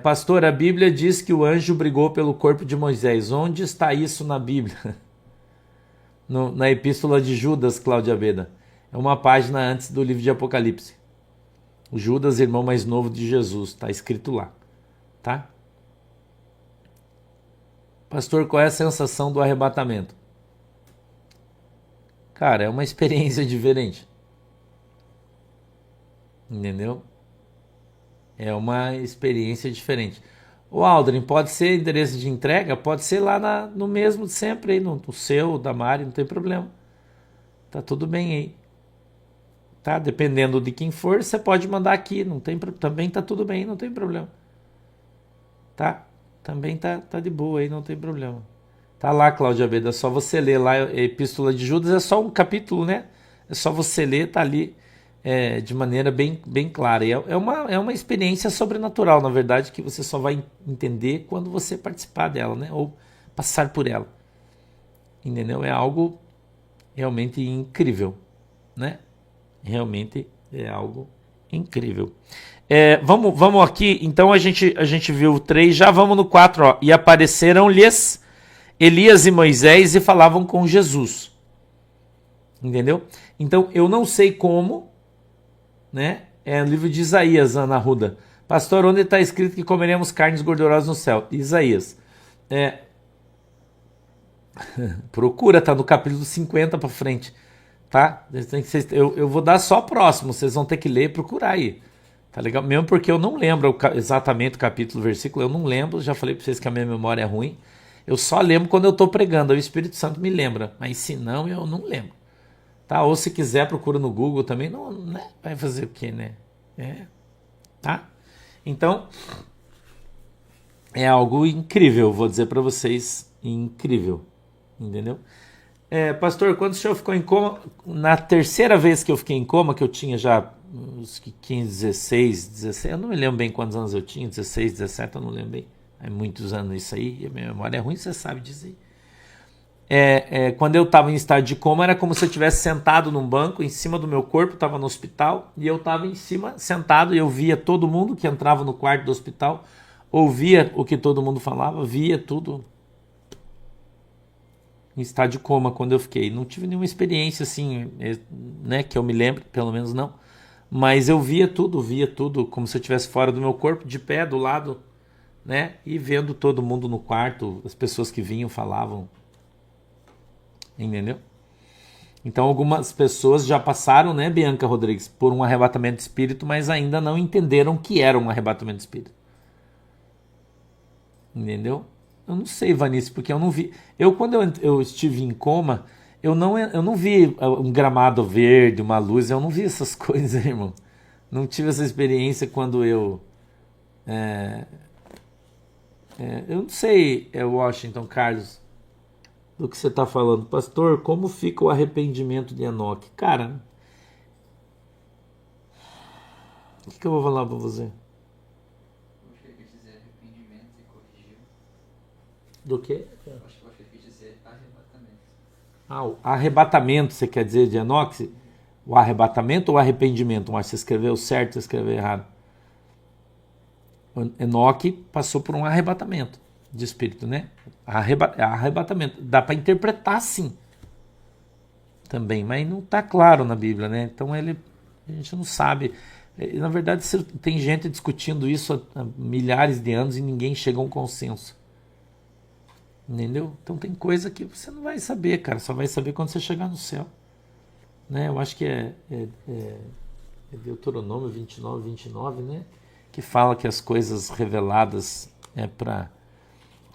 pastor, a Bíblia diz que o anjo brigou pelo corpo de Moisés. Onde está isso na Bíblia? Na Epístola de Judas, Cláudia Beda. É uma página antes do livro de Apocalipse. O Judas, irmão mais novo de Jesus. Está escrito lá. Tá? Pastor, qual é a sensação do arrebatamento? Cara, é uma experiência diferente. Entendeu? É uma experiência diferente. O Aldrin, pode ser endereço de entrega? Pode ser lá no mesmo de sempre, aí, no seu, da Mari, não tem problema. Tá tudo bem aí. Tá? Dependendo de quem for, você pode mandar aqui. Também tá tudo bem, não tem problema. Tá? Também tá de boa aí, não tem problema. Tá lá, Cláudia Beda, é só você ler lá, a Epístola de Judas é só um capítulo, né? É só você ler, tá ali de maneira bem clara. E é uma experiência sobrenatural, na verdade, que você só vai entender quando você participar dela, né? Ou passar por ela. Entendeu? É algo realmente incrível, né? Realmente é algo incrível. Vamos aqui, então a gente viu o 3, já vamos no 4, ó. E apareceram-lhes Elias e Moisés e falavam com Jesus. Entendeu? Então, eu não sei como, né? É o livro de Isaías, Ana Ruda. Pastor, onde está escrito que comeremos carnes gordurosas no céu? Isaías. Procura, tá no capítulo 50 para frente. Tá? Eu vou dar só próximo, vocês vão ter que ler e procurar aí. Tá legal? Mesmo porque eu não lembro exatamente o capítulo, o versículo, eu não lembro, já falei para vocês que a minha memória é ruim. Eu só lembro quando eu estou pregando, o Espírito Santo me lembra, mas se não, eu não lembro. Tá? Ou se quiser, procura no Google também, não, né? Vai fazer o quê, né? Tá? Então, é algo incrível, vou dizer para vocês, incrível, entendeu? Pastor, quando o senhor ficou em coma, na terceira vez que eu fiquei em coma, que eu tinha já uns 15, 16, 17, eu não me lembro bem quantos anos eu tinha, 16, 17, eu não lembro bem. Há muitos anos isso aí, e a minha memória é ruim, você sabe dizer. Quando eu estava em estado de coma, era como se eu estivesse sentado num banco, em cima do meu corpo, estava no hospital, e eu estava em cima, sentado, e eu via todo mundo que entrava no quarto do hospital, ouvia o que todo mundo falava, via tudo. Em estado de coma, quando eu fiquei. Não tive nenhuma experiência assim, né, que eu me lembre, pelo menos não. Mas eu via tudo, como se eu estivesse fora do meu corpo, de pé, do lado, né, e vendo todo mundo no quarto, as pessoas que vinham, falavam. Entendeu? Então algumas pessoas já passaram, né, Bianca Rodrigues, por um arrebatamento de espírito, mas ainda não entenderam o que era um arrebatamento de espírito. Entendeu? Eu não sei, Vanice, porque eu não vi. Quando eu estive em coma, eu não vi um gramado verde, uma luz, eu não vi essas coisas, irmão. Não tive essa experiência quando eu não sei, Washington Carlos, do que você está falando. Pastor, como fica o arrependimento de Enoque? Cara, o que eu vou falar para você? Acho que ele quis dizer arrependimento e corrigiu. Do quê? Acho que ele quis dizer arrebatamento. O arrebatamento, você quer dizer de Enoque? O arrebatamento ou o arrependimento? Mas você escreveu certo, você escreveu errado. Enoque passou por um arrebatamento de espírito, né? Arrebatamento. Dá para interpretar sim. Também, mas não está claro na Bíblia, né? Então a gente não sabe. Na verdade, tem gente discutindo isso há milhares de anos e ninguém chega a um consenso. Entendeu? Então tem coisa que você não vai saber, cara. Só vai saber quando você chegar no céu. Né? Eu acho que é Deuteronômio 29, né? Que fala que as coisas reveladas é para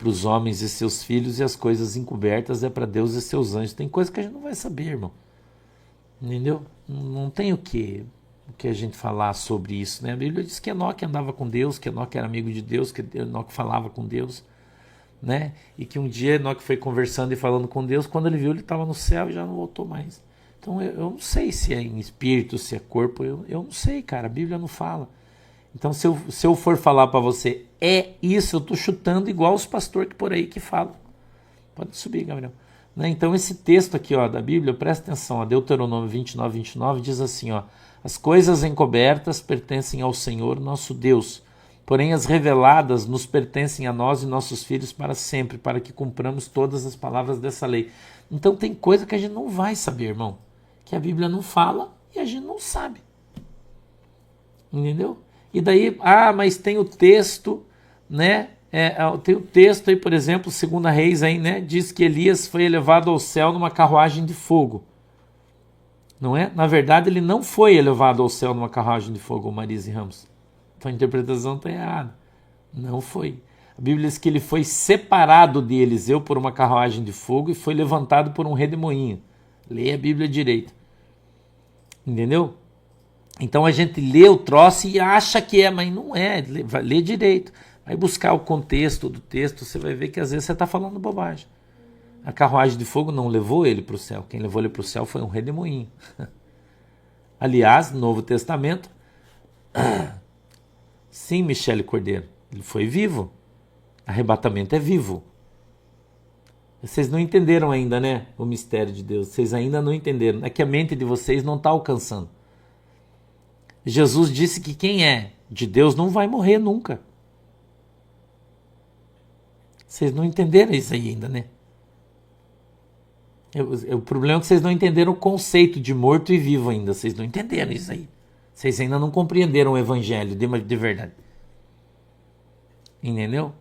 os homens e seus filhos e as coisas encobertas é para Deus e seus anjos. Tem coisa que a gente não vai saber, irmão. Entendeu? Não tem o que a gente falar sobre isso, né? A Bíblia diz que Enoque andava com Deus, que Enoque era amigo de Deus, que Enoque falava com Deus, né? E que um dia Enoque foi conversando e falando com Deus, quando ele viu, ele estava no céu e já não voltou mais. Então eu não sei se é em espírito, se é corpo, eu não sei, cara, a Bíblia não fala. Então se eu for falar para você, é isso, eu tô chutando igual os pastores que por aí que falam. Pode subir, Gabriel. Né? Então esse texto aqui, ó, da Bíblia, presta atenção, a Deuteronômio 29 diz assim, ó: as coisas encobertas pertencem ao Senhor nosso Deus, porém as reveladas nos pertencem a nós e nossos filhos para sempre, para que cumpramos todas as palavras dessa lei. Então tem coisa que a gente não vai saber, irmão, que a Bíblia não fala e a gente não sabe. Entendeu? E daí, mas tem o texto, né? Tem o texto aí, por exemplo, 2 Reis aí, né? Diz que Elias foi elevado ao céu numa carruagem de fogo. Não é? Na verdade, ele não foi elevado ao céu numa carruagem de fogo, Marise Ramos. Então a interpretação está errada. Não foi. A Bíblia diz que ele foi separado de Eliseu por uma carruagem de fogo e foi levantado por um redemoinho. Leia a Bíblia direito. Entendeu? Então a gente lê o troço e acha que é, mas não é. Lê direito. Vai buscar o contexto do texto, você vai ver que às vezes você está falando bobagem. A carruagem de fogo não levou ele para o céu. Quem levou ele para o céu foi um redemoinho. Aliás, no Novo Testamento, sim, Michele Cordeiro, ele foi vivo. Arrebatamento é vivo. Vocês não entenderam ainda, né? O mistério de Deus. Vocês ainda não entenderam. É que a mente de vocês não está alcançando. Jesus disse que quem é de Deus não vai morrer nunca. Vocês não entenderam isso aí ainda, né? O problema é que vocês não entenderam o conceito de morto e vivo ainda. Vocês não entenderam isso aí. Vocês ainda não compreenderam o evangelho de verdade. Entendeu?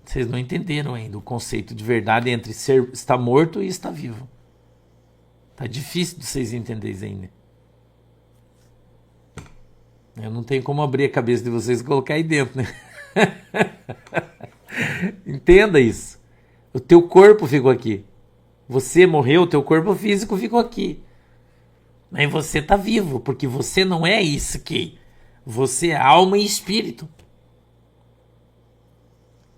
Vocês não entenderam ainda o conceito de verdade entre estar morto e estar vivo. Tá difícil de vocês entenderem isso ainda. Eu não tenho como abrir a cabeça de vocês e colocar aí dentro, né? Entenda isso. O teu corpo ficou aqui. Você morreu, o teu corpo físico ficou aqui. Mas você está vivo, porque você não é isso aqui. Você é alma e espírito.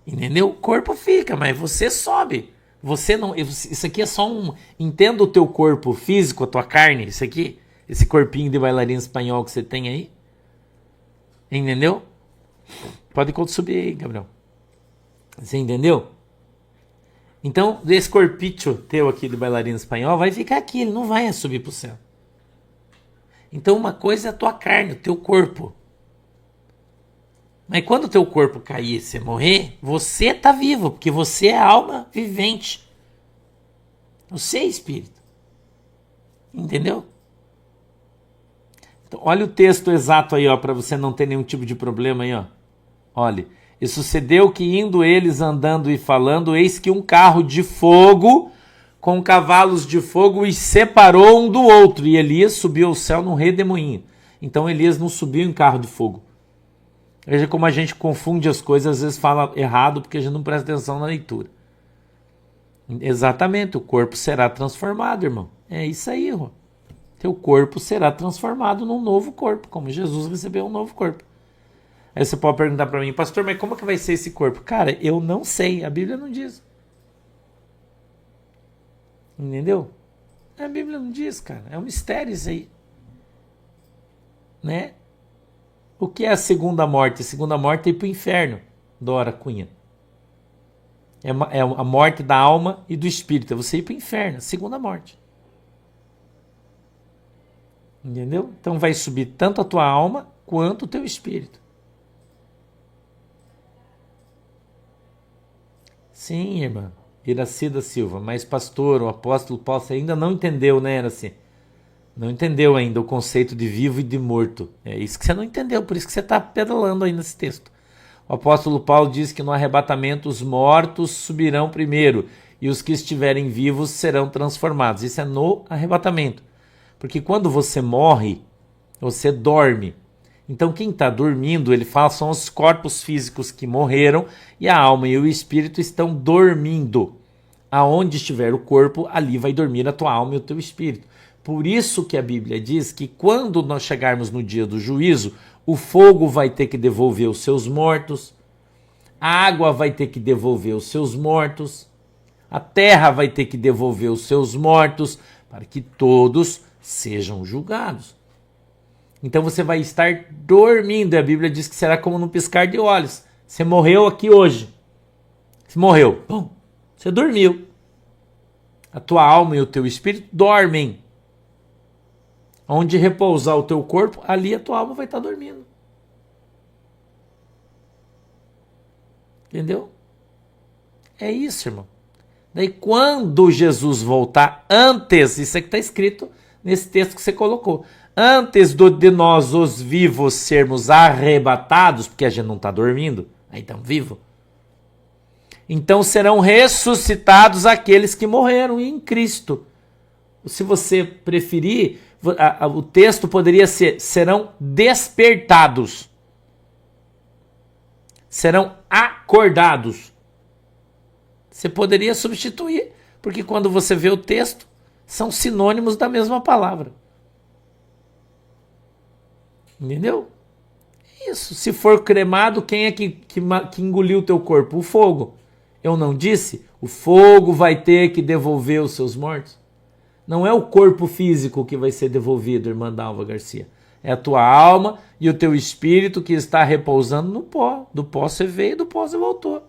Entendeu? O corpo fica, mas você sobe. Você não. Isso aqui é só um. Entenda o teu corpo físico, a tua carne, isso aqui. Esse corpinho de bailarina espanhol que você tem aí. Entendeu? Pode subir aí, Gabriel. Você entendeu? Então, esse corpício teu aqui de bailarina espanhol vai ficar aqui, ele não vai subir para o céu. Então, uma coisa é a tua carne, o teu corpo. Mas quando o teu corpo cair e você morrer, você está vivo, porque você é alma vivente. Você é espírito. Entendeu? Então, olha o texto exato aí, ó, para você não ter nenhum tipo de problema aí, ó. Olha, e sucedeu que indo eles andando e falando, eis que um carro de fogo com cavalos de fogo os separou um do outro, e Elias subiu ao céu num redemoinho. Então Elias não subiu em carro de fogo. Veja como a gente confunde as coisas, às vezes fala errado porque a gente não presta atenção na leitura. Exatamente, o corpo será transformado, irmão. É isso aí, irmão. Teu corpo será transformado num novo corpo, como Jesus recebeu um novo corpo. Aí você pode perguntar para mim, pastor, mas como que vai ser esse corpo? Cara, eu não sei, a Bíblia não diz. Entendeu? A Bíblia não diz, cara. É um mistério isso aí. Né? O que é a segunda morte? A segunda morte é ir para o inferno, Dora Cunha. É a morte da alma e do espírito. É você ir para o inferno, a segunda morte. Entendeu? Então vai subir tanto a tua alma quanto o teu espírito. Sim, irmã. Iracida Silva. Mas pastor, o apóstolo Paulo, você ainda não entendeu, né, Iraci? Não entendeu ainda o conceito de vivo e de morto. É isso que você não entendeu, por isso que você está pedalando aí nesse texto. O apóstolo Paulo diz que no arrebatamento os mortos subirão primeiro e os que estiverem vivos serão transformados. Isso é no arrebatamento. Porque quando você morre, você dorme. Então quem está dormindo, ele fala, são os corpos físicos que morreram e a alma e o espírito estão dormindo. Aonde estiver o corpo, ali vai dormir a tua alma e o teu espírito. Por isso que a Bíblia diz que quando nós chegarmos no dia do juízo, o fogo vai ter que devolver os seus mortos, a água vai ter que devolver os seus mortos, a terra vai ter que devolver os seus mortos, para que todos sejam julgados. Então você vai estar dormindo, e a Bíblia diz que será como num piscar de olhos. Você morreu aqui hoje. Você morreu. Bom, você dormiu. A tua alma e o teu espírito dormem. Onde repousar o teu corpo, ali a tua alma vai estar dormindo. Entendeu? É isso, irmão. Daí quando Jesus voltar, antes, isso aqui está escrito nesse texto que você colocou, antes de nós, os vivos, sermos arrebatados, porque a gente não está dormindo, aí estamos vivos, então serão ressuscitados aqueles que morreram em Cristo. Se você preferir, o texto poderia ser, serão despertados, serão acordados. Você poderia substituir, porque quando você vê o texto, são sinônimos da mesma palavra. Entendeu? Isso. Se for cremado, quem é que engoliu o teu corpo? O fogo. Eu não disse? O fogo vai ter que devolver os seus mortos. Não é o corpo físico que vai ser devolvido, irmã Dalva Garcia. É a tua alma e o teu espírito que está repousando no pó. Do pó você veio, do pó você voltou.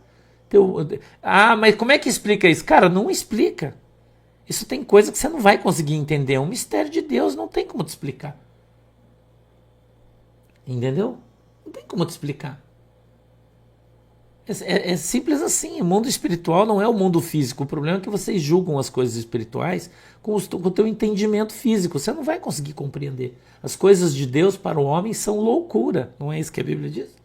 Mas como é que explica isso? Cara, não explica. Isso tem coisa que você não vai conseguir entender. É um mistério de Deus, não tem como te explicar. Entendeu? Não tem como te explicar. É simples assim. O mundo espiritual não é o mundo físico. O problema é que vocês julgam as coisas espirituais com o teu entendimento físico. Você não vai conseguir compreender. As coisas de Deus para o homem são loucura. Não é isso que a Bíblia diz?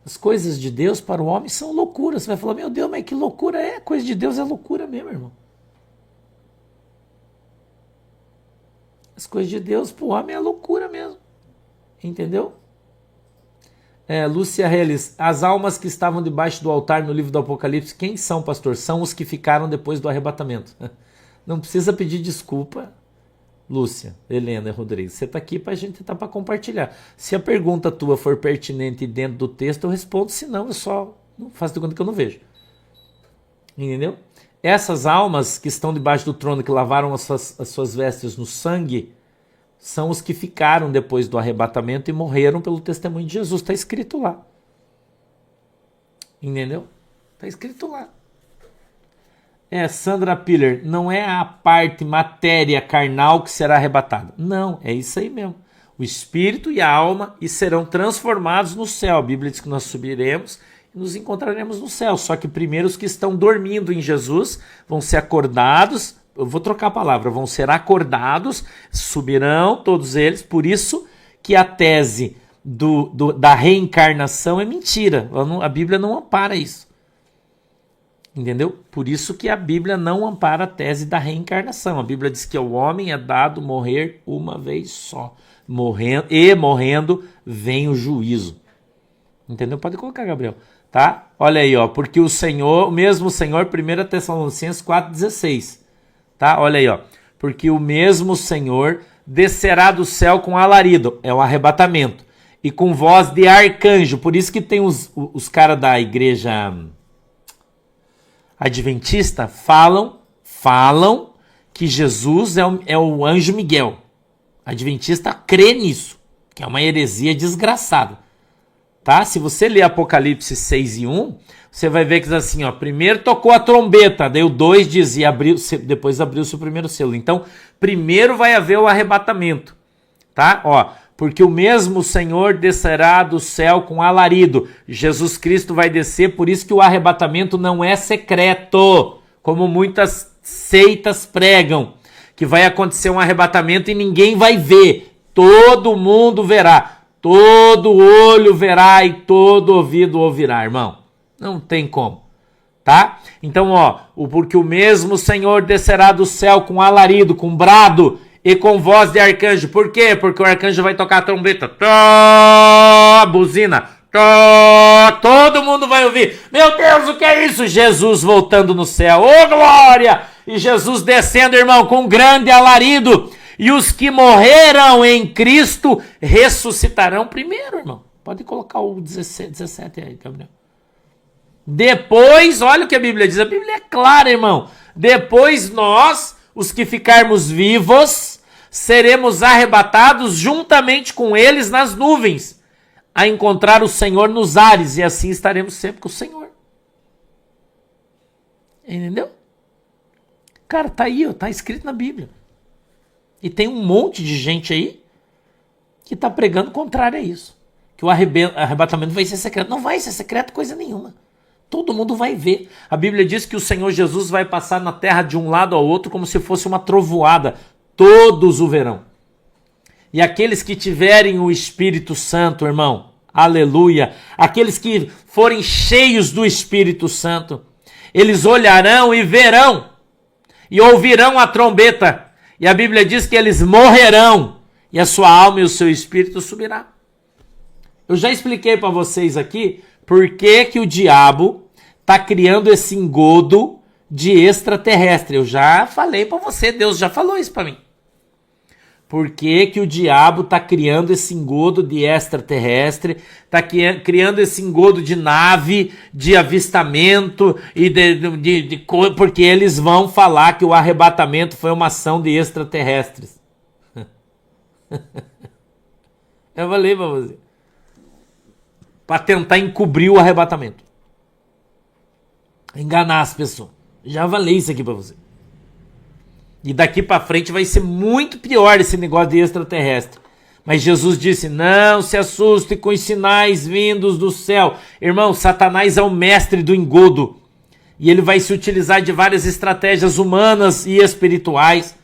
As coisas de Deus para o homem são loucura. Você vai falar, meu Deus, mas que loucura é? Coisa de Deus é loucura mesmo, irmão. As coisas de Deus para o homem é loucura mesmo. Entendeu? Lúcia Reles, as almas que estavam debaixo do altar no livro do Apocalipse, quem são, pastor? São os que ficaram depois do arrebatamento. Não precisa pedir desculpa, Lúcia, Helena Rodrigues. Você está aqui para a gente para compartilhar. Se a pergunta tua for pertinente dentro do texto, eu respondo. Se não, eu só não faço de conta que eu não vejo. Entendeu? Essas almas que estão debaixo do trono, que lavaram as suas vestes no sangue, são os que ficaram depois do arrebatamento e morreram pelo testemunho de Jesus. Está escrito lá. Entendeu? Está escrito lá. Sandra Piller, não é a parte matéria carnal que será arrebatada. Não, é isso aí mesmo. O espírito e a alma e serão transformados no céu. A Bíblia diz que nós subiremos e nos encontraremos no céu. Só que primeiro os que estão dormindo em Jesus vão ser acordados. Eu vou trocar a palavra. Vão ser acordados, subirão todos eles. Por isso que a tese da reencarnação é mentira. A Bíblia não ampara isso. Entendeu? Por isso que a Bíblia não ampara a tese da reencarnação. A Bíblia diz que ao homem é dado morrer uma vez só. Morrendo vem o juízo. Entendeu? Pode colocar, Gabriel. Tá? Olha aí, ó. Porque o Senhor, o mesmo Senhor, 1 Tessalonicenses 4,16. Tá? Olha aí, ó. Porque o mesmo Senhor descerá do céu com alarido. É o arrebatamento. E com voz de arcanjo. Por isso que tem os caras da igreja adventista falam que Jesus é o anjo Miguel. Adventista crê nisso, que é uma heresia desgraçada. Tá? Se você ler Apocalipse 6:1, você vai ver que diz assim, ó, primeiro tocou a trombeta, daí o 2 dizia, depois abriu-se o primeiro selo. Então, primeiro vai haver o arrebatamento, tá? Ó, porque o mesmo Senhor descerá do céu com alarido. Jesus Cristo vai descer, por isso que o arrebatamento não é secreto, como muitas seitas pregam, que vai acontecer um arrebatamento e ninguém vai ver, todo mundo verá, todo olho verá e todo ouvido ouvirá, irmão. Não tem como, tá? Então, ó, porque o mesmo Senhor descerá do céu com alarido, com brado, e com voz de arcanjo. Por quê? Porque o arcanjo vai tocar a trombeta. A buzina. Todo mundo vai ouvir. Meu Deus, o que é isso? Jesus voltando no céu. Ô, glória! E Jesus descendo, irmão, com grande alarido. E os que morreram em Cristo ressuscitarão primeiro, irmão. Pode colocar o 17 aí, Gabriel. Depois, olha o que a Bíblia diz. A Bíblia é clara, irmão. Depois nós, os que ficarmos vivos, seremos arrebatados juntamente com eles nas nuvens, a encontrar o Senhor nos ares, e assim estaremos sempre com o Senhor. Entendeu? Cara, tá aí, ó, tá escrito na Bíblia. E tem um monte de gente aí que tá pregando contrário a isso. Que o arrebatamento vai ser secreto. Não vai ser secreto coisa nenhuma. Todo mundo vai ver. A Bíblia diz que o Senhor Jesus vai passar na terra de um lado ao outro como se fosse uma trovoada. Todos o verão. E aqueles que tiverem o Espírito Santo, irmão, aleluia, aqueles que forem cheios do Espírito Santo, eles olharão e verão, e ouvirão a trombeta. E a Bíblia diz que eles morrerão, e a sua alma e o seu espírito subirá. Eu já expliquei para vocês aqui por que que o diabo está criando esse engodo de extraterrestre. Eu já falei para você, Deus já falou isso para mim. Por que que o diabo está criando esse engodo de extraterrestre, está criando esse engodo de nave, de avistamento, e porque eles vão falar que o arrebatamento foi uma ação de extraterrestres. Eu falei para você. Para tentar encobrir o arrebatamento. Enganar as pessoas. Já falei isso aqui para você. E daqui para frente vai ser muito pior esse negócio de extraterrestre. Mas Jesus disse, não se assuste com os sinais vindos do céu. Irmão, Satanás é o mestre do engodo. E ele vai se utilizar de várias estratégias humanas e espirituais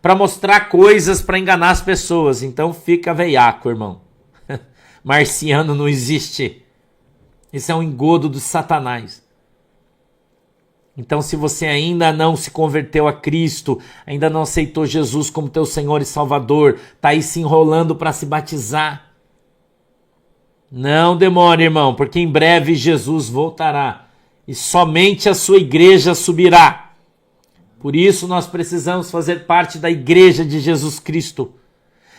para mostrar coisas para enganar as pessoas. Então fica veiaco, irmão. Marciano não existe. Isso é um engodo do Satanás. Então, se você ainda não se converteu a Cristo, ainda não aceitou Jesus como teu Senhor e Salvador, está aí se enrolando para se batizar, não demore, irmão, porque em breve Jesus voltará e somente a sua igreja subirá. Por isso nós precisamos fazer parte da igreja de Jesus Cristo.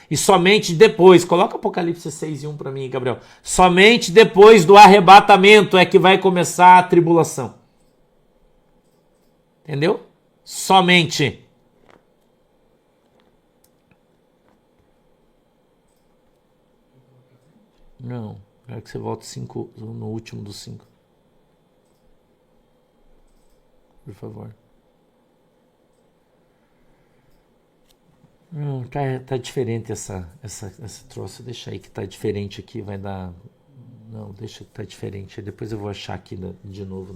E somente depois, coloca Apocalipse 6:1 para mim, Gabriel. Somente depois do arrebatamento é que vai começar a tribulação. Entendeu? Somente. Não, quero que você volte 5 no último dos 5. Por favor. Não, tá diferente essa troça. Deixa aí que tá diferente aqui, vai dar... Não, deixa que tá diferente. Depois eu vou achar aqui de novo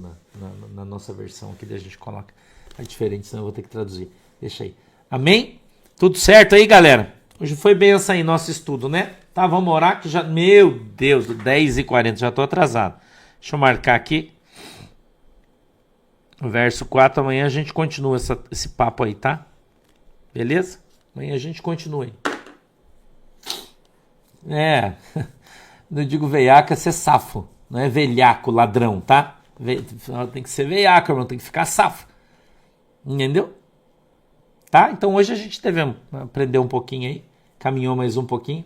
na nossa versão aqui, daí a gente coloca. Tá diferente, senão eu vou ter que traduzir. Deixa aí. Amém? Tudo certo aí, galera? Hoje foi benção aí nosso estudo, né? Tá, vamos orar que já... Meu Deus, 10h40, já tô atrasado. Deixa eu marcar aqui. O verso 4, amanhã a gente continua esse papo aí, tá? Beleza? Amanhã a gente continua aí. Não digo veiaco, é ser safo. Não é velhaco, ladrão, tá? Tem que ser veiaco, irmão, tem que ficar safo. Entendeu? Tá? Então hoje a gente teve aprender um pouquinho aí. Caminhou mais um pouquinho.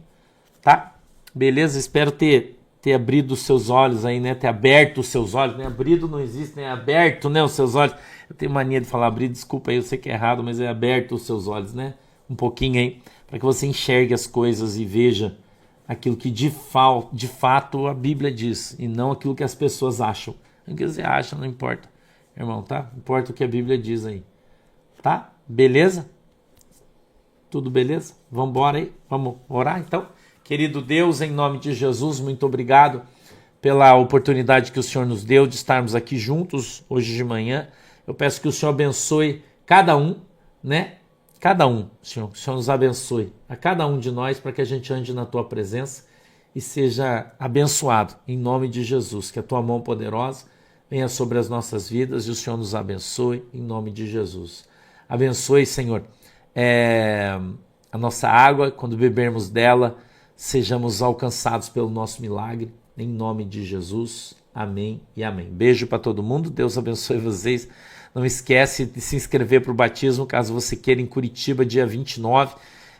Tá? Beleza? Espero ter abrido os seus olhos aí, né? Ter aberto os seus olhos, né? Abrido não existe, né? Aberto, né? Os seus olhos. Eu tenho mania de falar abrir, desculpa aí, eu sei que é errado, mas é aberto os seus olhos, né? Um pouquinho aí, para que você enxergue as coisas e veja aquilo que de fato a Bíblia diz, e não aquilo que as pessoas acham. O que você acha, não importa, irmão, tá? Importa o que a Bíblia diz aí. Tá? Beleza? Tudo beleza? Vamos embora aí? Vamos orar então? Querido Deus, em nome de Jesus, muito obrigado pela oportunidade que o Senhor nos deu de estarmos aqui juntos hoje de manhã. Eu peço que o Senhor abençoe cada um, né? Cada um, Senhor, que o Senhor nos abençoe, a cada um de nós, para que a gente ande na Tua presença e seja abençoado, em nome de Jesus. Que a Tua mão poderosa venha sobre as nossas vidas e o Senhor nos abençoe, em nome de Jesus. Abençoe, Senhor, a nossa água, quando bebermos dela, sejamos alcançados pelo nosso milagre, em nome de Jesus. Amém e amém. Beijo para todo mundo, Deus abençoe vocês. Não esquece de se inscrever para o batismo, caso você queira, em Curitiba, dia 29.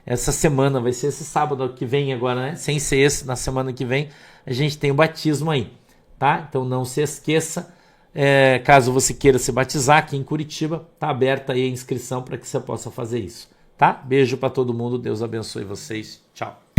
Essa semana, vai ser esse sábado que vem agora, né? Sem ser esse, na semana que vem, a gente tem o batismo aí, tá? Então não se esqueça, caso você queira se batizar aqui em Curitiba, tá aberta aí a inscrição para que você possa fazer isso, tá? Beijo para todo mundo, Deus abençoe vocês. Tchau.